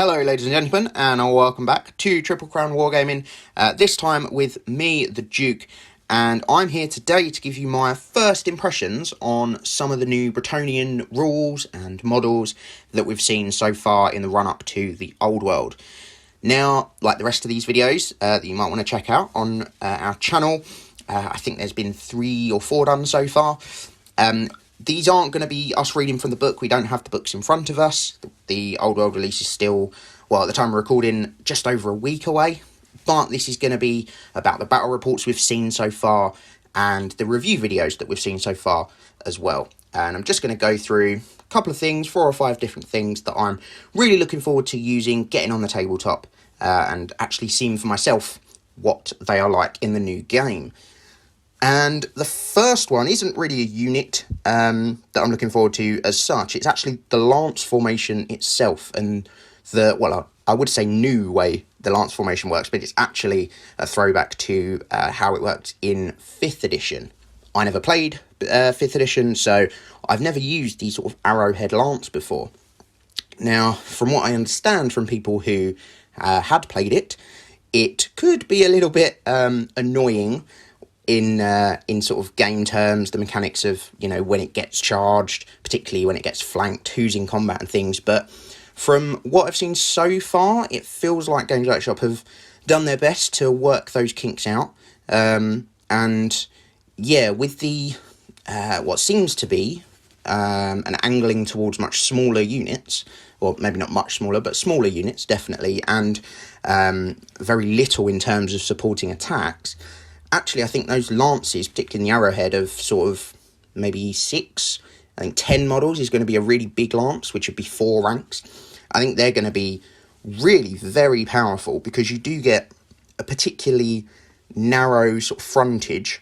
Hello ladies and gentlemen, and welcome back to Triple Crown Wargaming, this time with me, the Duke, and I'm here today to give you my first impressions on some of the new Bretonnian rules and models that we've seen so far in the run-up to the Old World. Now, like the rest of these videos that you might want to check out on our channel, I think there's been 3 or 4 done so far. These aren't going to be us reading from the book. We don't have the books in front of us. The Old World release is still, well, at the time of recording, just over a week away. But this is going to be about the battle reports we've seen so far and the review videos that we've seen so far as well. And I'm just going to go through a couple of things, 4 or 5 different things that I'm really looking forward to using, getting on the tabletop, and actually seeing for myself what they are like in the new game. And the first one isn't really a unit that I'm looking forward to as such. It's actually the Lance formation itself and the, well, I would say new way the Lance formation works, but it's actually a throwback to how it worked in 5th edition. I never played 5th edition, so I've never used the sort of arrowhead lance before. Now, from what I understand from people who had played it, it could be a little bit annoying in sort of game terms, the mechanics of, you know, when it gets charged, particularly when it gets flanked, who's in combat and things. But from what I've seen so far, it feels like Games Workshop have done their best to work those kinks out. And yeah, with the what seems to be an angling towards much smaller units, or maybe not much smaller, but smaller units definitely, and very little in terms of supporting attacks. Actually, I think those lances, particularly in the arrowhead of sort of maybe 6, I think 10 models is going to be a really big lance, which would be 4 ranks. I think they're going to be really very powerful because you do get a particularly narrow sort of frontage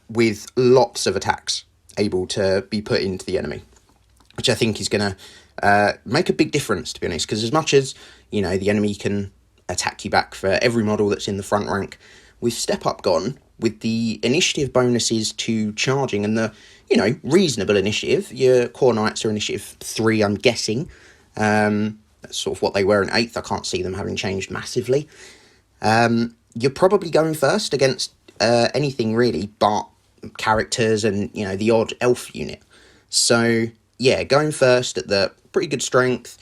with lots of attacks able to be put into the enemy, which I think is going to make a big difference, to be honest, because as much as, you know, the enemy can attack you back for every model that's in the front rank, with Step Up gone, with the initiative bonuses to charging and the, you know, reasonable initiative, your core knights are initiative 3, I'm guessing. That's sort of what they were in 8th. I can't see them having changed massively. You're probably going first against anything really but characters and, you know, the odd elf unit. So, yeah, going first at the pretty good strength.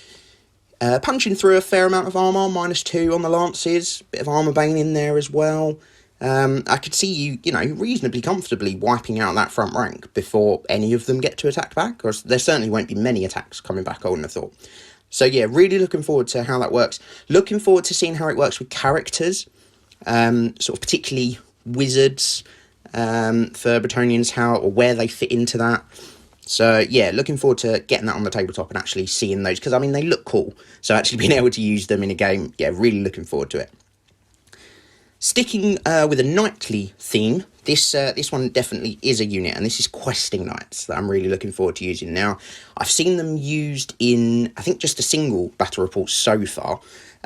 Punching through a fair amount of armour, -2 on the lances, bit of armour bane in there as well. I could see you, you know, reasonably comfortably wiping out that front rank before any of them get to attack back, or there certainly won't be many attacks coming back, I wouldn't have thought. So yeah, really looking forward to how that works. Looking forward to seeing how it works with characters, sort of particularly wizards, for Bretonnians, how or where they fit into that. So, yeah, looking forward to getting that on the tabletop and actually seeing those, because, I mean, they look cool. So, actually being able to use them in a game, yeah, really looking forward to it. Sticking with a knightly theme, this one definitely is a unit, and this is questing knights that I'm really looking forward to using. Now, I've seen them used in, I think, just a single battle report so far,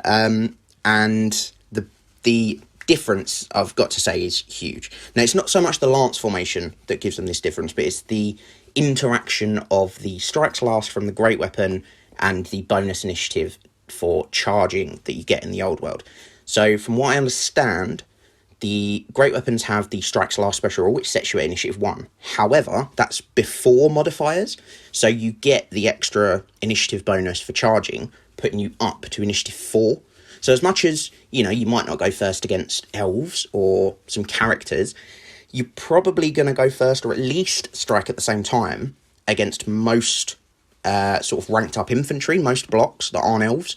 and the difference, I've got to say, is huge. Now, it's not so much the lance formation that gives them this difference, but it's the interaction of the strikes last from the great weapon and the bonus initiative for charging that you get in the Old World. So from what I understand, the great weapons have the strikes last special rule, which sets you at initiative 1. However, that's before modifiers, so you get the extra initiative bonus for charging, putting you up to initiative 4. So as much as, you know, you might not go first against elves or some characters, you're probably going to go first, or at least strike at the same time, against most sort of ranked up infantry, most blocks that aren't elves.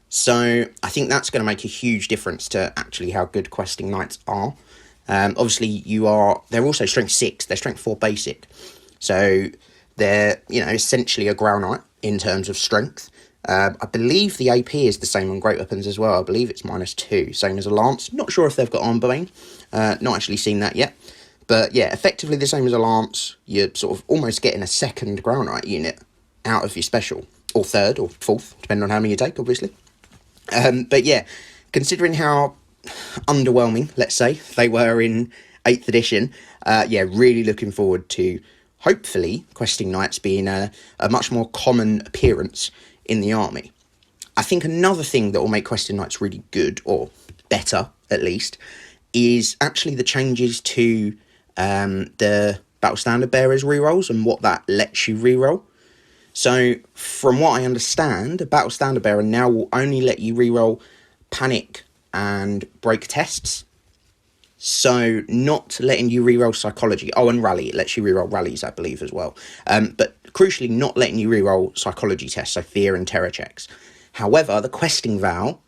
So I think that's going to make a huge difference to actually how good questing knights are. Obviously, they're also strength 6, they're strength 4 basic. So they're, you know, essentially a Grau Knight in terms of strength. I believe the AP is the same on great weapons as well. I believe it's -2, same as a lance. Not sure if they've got armor bane. Not actually seen that yet. But yeah, effectively the same as a lance. You're sort of almost getting a second Grau Knight unit out of your special. Or 3rd or 4th, depending on how many you take, obviously. But yeah, considering how underwhelming, let's say, they were in 8th edition, yeah, really looking forward to, hopefully, questing knights being a much more common appearance in the army. I think another thing that will make Questing Knights really good, or better at least, is actually the changes to the Battle Standard Bearers rerolls and what that lets you reroll. So, from what I understand, a Battle Standard Bearer now will only let you reroll Panic and Break tests. So, not letting you reroll Psychology. Oh, and Rally. It lets you reroll Rallies, I believe, as well. But crucially, not letting you reroll Psychology tests, so Fear and Terror checks. However, the Questing Vow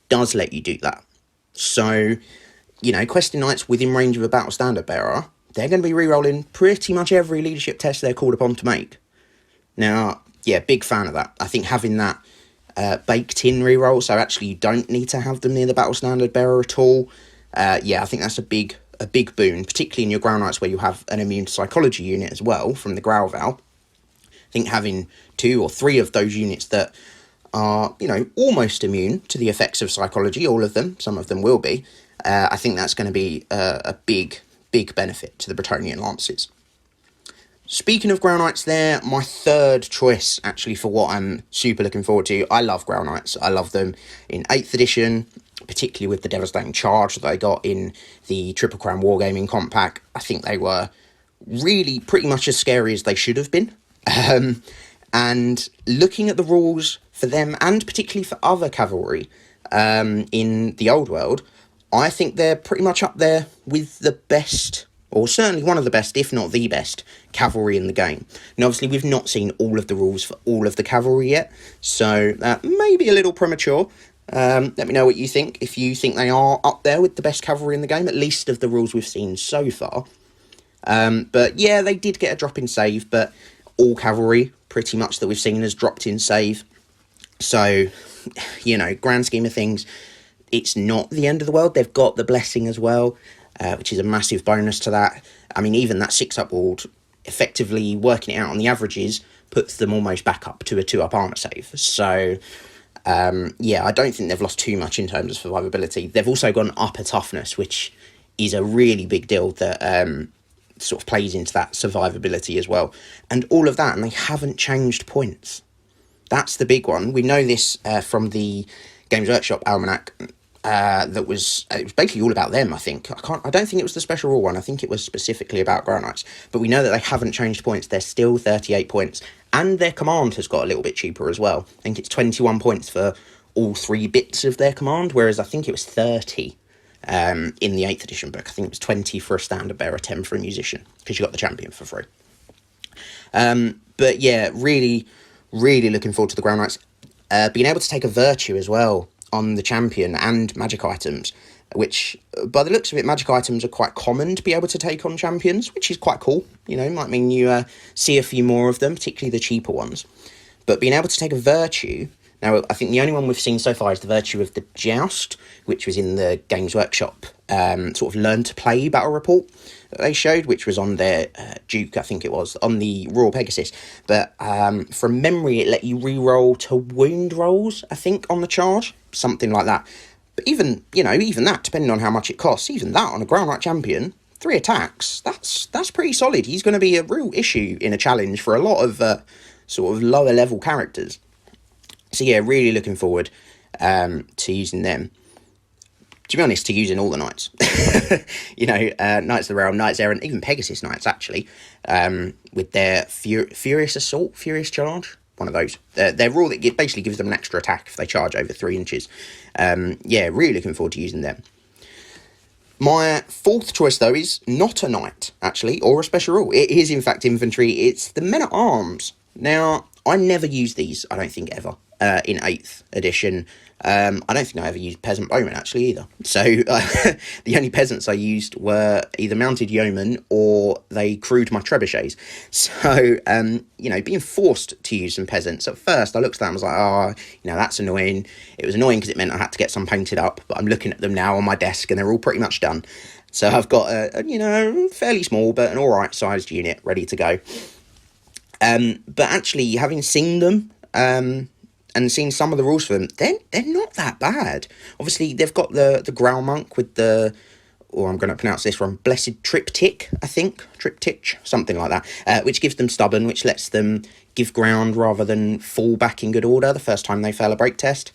does let you do that. So, Questing Knights within range of a Battle Standard Bearer, they're going to be rerolling pretty much every leadership test they're called upon to make. Now, yeah, big fan of that. I think having that baked in reroll, so actually you don't need to have them near the Battle Standard Bearer at all. I think that's a big boon, particularly in your Ground Knights where you have an immune to Psychology unit as well from the Growl Vow. I think having 2 or 3 of those units that are, almost immune to the effects of Psychology, all of them, some of them will be, I think that's going to be a big benefit to the Bretonnian Lances. Speaking of Ground Knights there, my third choice, actually, for what I'm super looking forward to, I love Ground Knights. I love them in 8th edition, particularly with the Devastating Charge that I got in the Triple Crown Wargaming comp pack. I think they were really pretty much as scary as they should have been. And looking at the rules for them, and particularly for other cavalry in the old world, I think they're pretty much up there with the best, or certainly one of the best, if not the best, cavalry in the game. And obviously we've not seen all of the rules for all of the cavalry yet, so that may be a little premature. Let me know what you think, if you think they are up there with the best cavalry in the game, at least of the rules we've seen so far. But yeah, they did get a drop in save, but all cavalry, pretty much, that we've seen has dropped in save. So, grand scheme of things, it's not the end of the world. They've got the Blessing as well, which is a massive bonus to that. I mean, even that 6-up ward, effectively working it out on the averages, puts them almost back up to a 2-up armour save. So, I don't think they've lost too much in terms of survivability. They've also gone up a toughness, which is a really big deal that sort of plays into that survivability as well. And all of that, and they haven't changed points. That's the big one. We know this from the Games Workshop Almanac. It was basically all about them, I think. I don't think it was the special rule one. I think it was specifically about Ground Knights. But we know that they haven't changed points. They're still 38 points. And their command has got a little bit cheaper as well. I think it's 21 points for all 3 bits of their command, whereas I think it was 30 in the 8th edition book. I think it was 20 for a Standard Bearer, 10 for a Musician, because you got the Champion for free. But yeah, really, really looking forward to the Ground Knights. Being able to take a Virtue as well on the Champion and magic items, which, by the looks of it, magic items are quite common to be able to take on champions, which is quite cool. Might mean you see a few more of them, particularly the cheaper ones. But being able to take a Virtue, now I think the only one we've seen so far is the Virtue of the Joust, which was in the Games Workshop sort of Learn to Play battle report that they showed, which was on their Duke, I think it was, on the Royal Pegasus. But from memory, it let you re-roll to wound rolls, I think, on the charge, something like that. But even that, depending on how much it costs, even that on a Ground Knight champion, 3 attacks, that's pretty solid. He's going to be a real issue in a challenge for a lot of sort of lower level characters. So yeah, really looking forward to using them. To be honest, to using all the Knights. Knights of the Realm, Knights Errant, even Pegasus Knights, actually, with their Furious Assault, Furious Charge, one of those. Their rule that basically gives them an extra attack if they charge over 3 inches. Really looking forward to using them. My 4th choice, though, is not a Knight, actually, or a special rule. It is, in fact, Infantry. It's the Men-at-Arms. Now, I never use these, I don't think, ever, in 8th edition. I don't think I ever used Peasant Bowmen, actually, either. So, the only peasants I used were either Mounted Yeomen or they crewed my trebuchets. So, being forced to use some peasants, at first I looked at that and was like, that's annoying. It was annoying because it meant I had to get some painted up, but I'm looking at them now on my desk and they're all pretty much done. So, I've got a fairly small but an alright sized unit ready to go. But actually, having seen them, and seen some of the rules for them, they're not that bad. Obviously, they've got the Growl Monk with I'm going to pronounce this wrong, Blessed Triptych, I think. Triptych, something like that, which gives them Stubborn, which lets them give ground rather than fall back in good order the first time they fail a break test.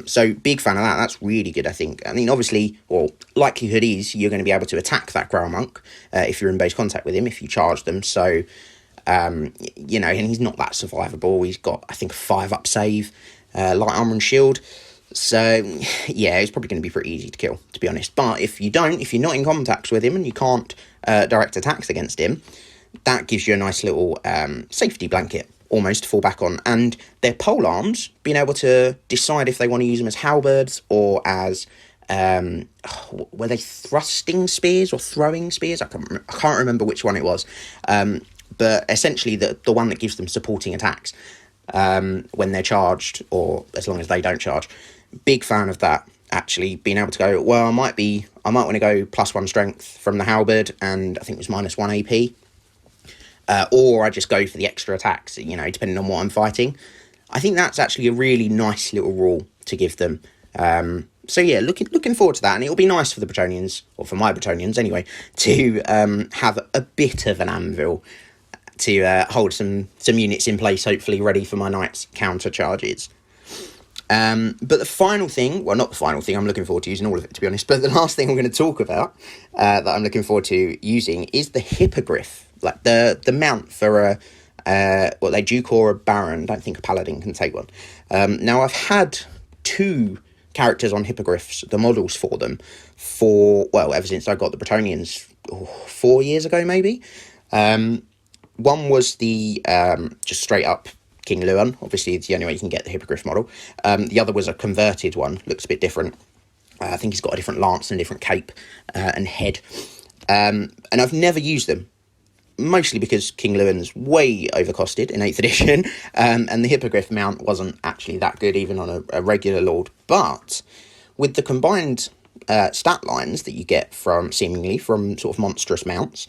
So big fan of that. That's really good, I think. I mean, obviously, or likelihood is you're going to be able to attack that Grail Monk if you're in base contact with him, if you charge them. So, you know, and he's not that survivable. He's got, I think, a 5-up save, light armor and shield. So, yeah, it's probably going to be pretty easy to kill, to be honest. But if you're not in contact with him and you can't direct attacks against him, that gives you a nice little safety blanket almost to fall back on. And their pole arms, being able to decide if they want to use them as halberds or as were they thrusting spears or throwing spears? I can't remember which one it was. But essentially the one that gives them supporting attacks when they're charged, or as long as they don't charge. Big fan of that, actually, being able to go, well, I might want to go +1 strength from the halberd, and I think it was -1 AP. Or I just go for the extra attacks, you know, depending on what I'm fighting. I think that's actually a really nice little rule to give them. So yeah, looking forward to that, and it'll be nice for the Bretonnians, or for my Bretonnians anyway, to have a bit of an anvil to hold some units in place, hopefully ready for my knights' counter charges. But the final thing, well, not the final thing, I'm looking forward to using all of it, to be honest, but the last thing I'm going to talk about that I'm looking forward to using is the hippogriff, like the mount for what they Duke or a Baron. I don't think a Paladin can take one. Now, I've had 2 characters on hippogriffs, the models for them, ever since I got the Bretonnians 4 years ago, maybe. One was the just straight up King Luan. Obviously, it's the only way you can get the hippogriff model. The other was a converted one, looks a bit different. I think he's got a different lance and a different cape and head. And I've never used them, mostly because King Luan's way overcosted in 8th edition, and the hippogriff mount wasn't actually that good even on a regular lord. But with the combined stat lines that you get from sort of monstrous mounts,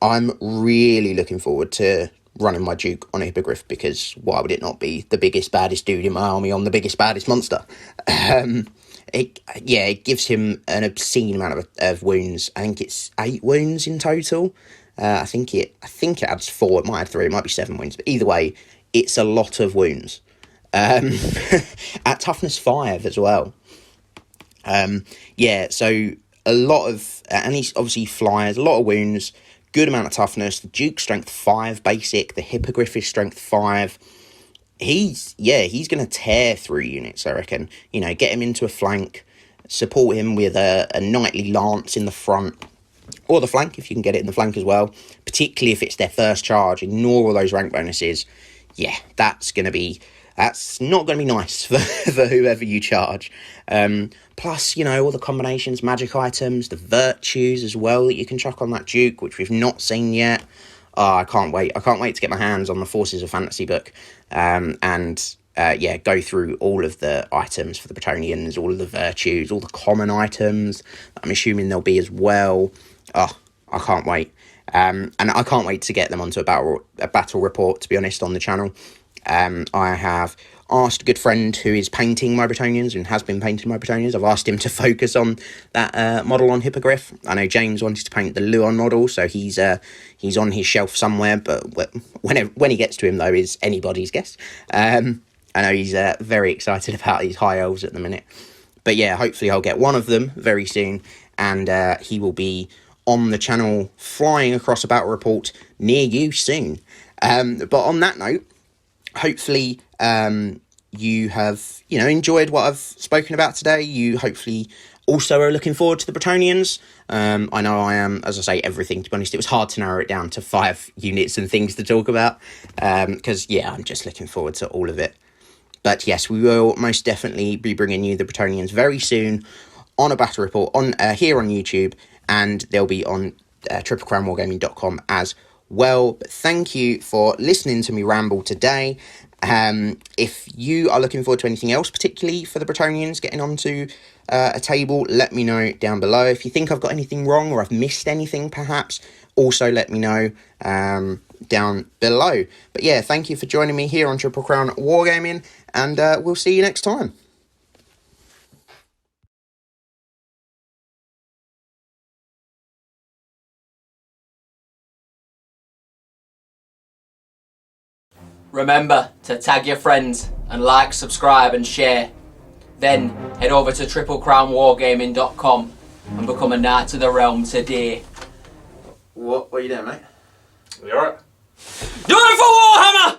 I'm really looking forward to running my Duke on a hippogriff, because why would it not be the biggest, baddest dude in my army on the biggest, baddest monster? It gives him an obscene amount of wounds. I think it's 8 wounds in total. I think it adds 4. It might add 3. It might be 7 wounds. But either way, it's a lot of wounds. At toughness 5 as well. So a lot of, and he's obviously flyers, a lot of wounds. Good amount of toughness. The Duke strength 5 basic. The hippogriff is strength 5. He's going to tear through units, I reckon. You know, get him into a flank, support him with a knightly lance in the front, or the flank if you can get it in the flank as well. Particularly if it's their first charge. Ignore all those rank bonuses. Yeah, that's not going to be nice for whoever you charge. Plus, you know, all the combinations, magic items, the virtues as well that you can chuck on that Duke, which we've not seen yet. Oh, I can't wait. I can't wait to get my hands on the Forces of Fantasy book and go through all of the items for the Bretonnians, all of the virtues, all the common items. I'm assuming there'll be as well. Oh, I can't wait. And I can't wait to get them onto a battle report, to be honest, on the channel. I have asked a good friend who is painting my Bretonnians and has been painting my Bretonnians. I've asked him to focus on that model on hippogriff. I know James wanted to paint the Luon model, so he's on his shelf somewhere. But when he gets to him, though, is anybody's guess. I know he's very excited about these high elves at the minute. But yeah, hopefully I'll get one of them very soon, and he will be on the channel flying across a battle report near you soon. But on that note, hopefully you have enjoyed what I've spoken about today. You hopefully also are looking forward to the Bretonnians. I know I am, as I say, everything, to be honest. It was hard to narrow it down to 5 units and things to talk about, because I'm just looking forward to all of it. But yes, we will most definitely be bringing you the Bretonnians very soon on a battle report on here on YouTube, and they'll be on triplecrownwargaming.com as well. But thank you for listening to me ramble today. If you are looking forward to anything else, particularly for the Bretonnians getting onto a table, let me know down below. If you think I've got anything wrong or I've missed anything, perhaps, also let me know down below. But yeah, thank you for joining me here on Triple Crown Wargaming, and we'll see you next time. Remember to tag your friends and like, subscribe and share. Then head over to triplecrownwargaming.com and become a Knight of the Realm today. What are you doing, mate? You alright? Do it for Warhammer!